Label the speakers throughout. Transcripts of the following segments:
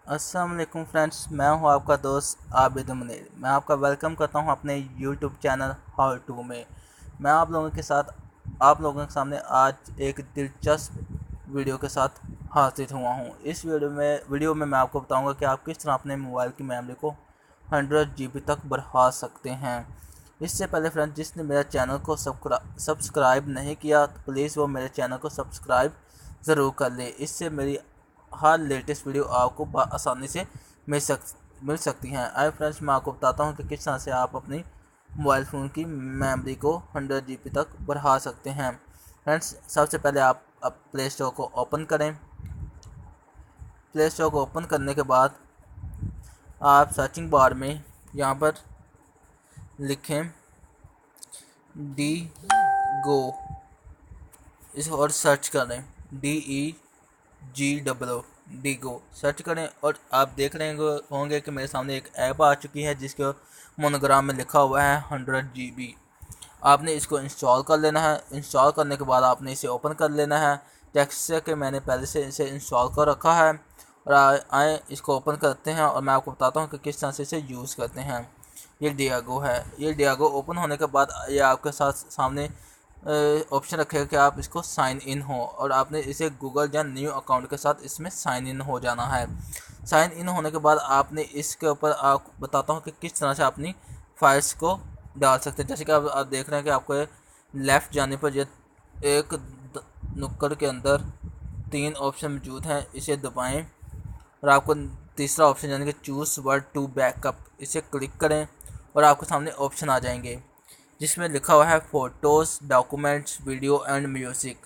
Speaker 1: अस्सलाम वालेकुम फ्रेंड्स, मैं हूं आपका दोस्त आबिद मुनीर। मैं आपका वेलकम करता हूं अपने यूट्यूब चैनल हाउ टू में। मैं आप लोगों के सामने आज एक दिलचस्प वीडियो के साथ हाजिर हुआ हूं। इस वीडियो में मैं आपको बताऊंगा कि आप किस तरह अपने मोबाइल की मेमोरी को 100 GB तक बढ़ा सकते हैं। इससे पहले फ्रेंड्स, जिसने मेरे चैनल को सब्सक्राइब नहीं किया तो प्लीज़ वो मेरे चैनल को सब्सक्राइब ज़रूर कर ले। इससे मेरी हर लेटेस्ट वीडियो आपको आसानी से मिल सकती हैं। आइए फ्रेंड्स, मैं आपको बताता हूँ कि किस तरह से आप अपनी मोबाइल फ़ोन की मेमोरी को 100 GB तक बढ़ा सकते हैं। फ्रेंड्स, सबसे पहले आप प्ले स्टोर को ओपन करें। प्ले स्टोर को ओपन करने के बाद आप सर्चिंग बार में यहाँ पर लिखें डी गो इस और सर्च करें DEGO डीगो सर्च करें और आप देख रहे होंगे कि मेरे सामने एक ऐप आ चुकी है जिसके मोनोग्राम में लिखा हुआ है 100 GB। आपने इसको इंस्टॉल कर लेना है। इंस्टॉल करने के बाद आपने इसे ओपन कर लेना है, जैसे कि मैंने पहले से इसे इंस्टॉल कर रखा है। और आए इसको ओपन करते हैं और मैं आपको बताता हूँ कि किस तरह से इसे यूज़ करते हैं। ये डियागो है। ये डियागो ओपन होने के बाद ये आपके सामने ऑप्शन रखेगा कि आप इसको साइन इन हो और आपने इसे गूगल या न्यू अकाउंट के साथ इसमें साइन इन हो जाना है। साइन इन होने के बाद आपने इसके ऊपर आप बताता हूँ कि किस तरह से अपनी फाइल्स को डाल सकते हैं। जैसे कि आप देख रहे हैं कि आपको लेफ़्ट जाने पर ये एक नुक्कड़ के अंदर 3 ऑप्शन मौजूद हैं, इसे दबाएं और आपको तीसरा ऑप्शन यानी कि चूज़ वर्ड टू बैकअप, इसे क्लिक करें और आपके सामने ऑप्शन आ जाएंगे जिसमें लिखा हुआ है photos, documents, video and music.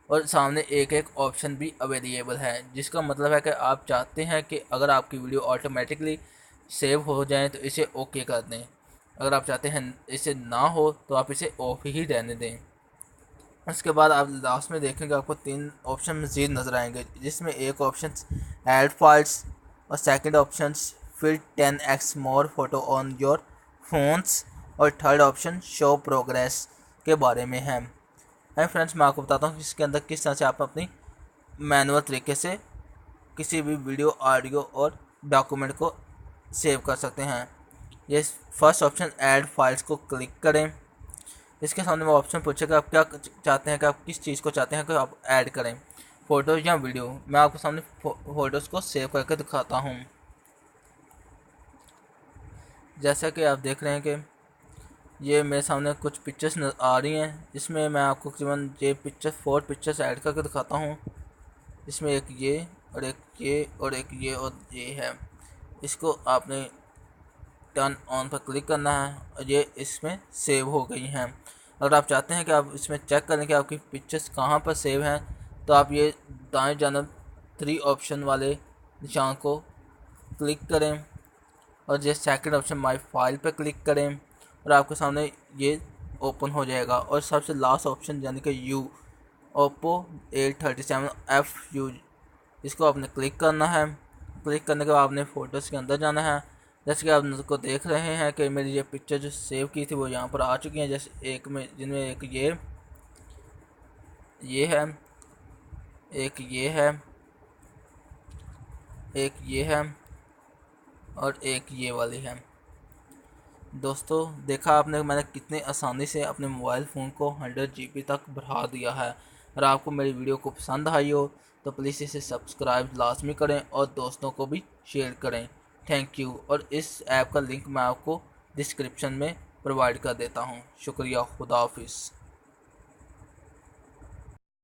Speaker 1: और सामने एक एक ऑप्शन भी अवेलेबल है, जिसका मतलब है कि आप चाहते हैं कि अगर आपकी वीडियो ऑटोमेटिकली सेव हो जाए तो इसे ओके कर दें। अगर आप चाहते हैं इसे ना हो तो आप इसे ऑफ ही रहने दें। उसके बाद आप लास्ट में देखेंगे आपको 3 ऑप्शन मज़ीद नज़र आएंगे, जिसमें एक ऑप्शन ऐड फाइल्स और second option fill 10x more photo on your phones और थर्ड ऑप्शन शो प्रोग्रेस के बारे में है। फ्रेंड्स, मैं आपको बताता हूँ कि इसके अंदर किस तरह से आप अपनी मैनुअल तरीके से किसी भी वीडियो, ऑडियो और डॉक्यूमेंट को सेव कर सकते हैं। ये फर्स्ट ऑप्शन ऐड फाइल्स को क्लिक करें। इसके सामने वो ऑप्शन पूछेगा आप क्या चाहते हैं कि आप किस चीज़ को चाहते हैं कि आप ऐड करें, फ़ोटोज़ या वीडियो। मैं आपको सामने फ़ोटोज़ को सेव करके दिखाता हूँ। जैसा कि आप देख रहे हैं कि ये मेरे सामने कुछ पिक्चर्स आ रही हैं, इसमें मैं आपको तकरीबन ये 4 पिक्चर्स ऐड करके दिखाता हूँ। इसमें एक ये और एक ये और एक ये और ये है। इसको आपने टर्न ऑन पर क्लिक करना है और ये इसमें सेव हो गई हैं। अगर आप चाहते हैं कि आप इसमें चेक करें कि आपकी पिक्चर्स कहाँ पर सेव हैं तो आप ये दाएं जानब 3 ऑप्शन वाले निशान को क्लिक करें और ये सेकंड ऑप्शन माय फाइल पर क्लिक करें और आपके सामने ये ओपन हो जाएगा। और सबसे लास्ट ऑप्शन यानी कि यू ओप्पो 837 FU, इसको आपने क्लिक करना है। क्लिक करने के बाद आपने फ़ोटोज़ के अंदर जाना है। जैसे कि आप को देख रहे हैं कि मेरी ये पिक्चर जो सेव की थी वो यहाँ पर आ चुकी हैं। जैसे एक में जिनमें एक ये है, एक ये है, एक ये है और एक ये वाली है। दोस्तों, देखा आपने मैंने कितनी आसानी से अपने मोबाइल फ़ोन को 100 GB तक बढ़ा दिया है। अगर आपको मेरी वीडियो को पसंद आई हो तो प्लीज़ इसे सब्सक्राइब लाजमी करें और दोस्तों को भी शेयर करें। Thank you. और इस ऐप का लिंक मैं आपको डिस्क्रिप्शन में प्रोवाइड कर देता हूँ। शुक्रिया। खुदा हाफिज़।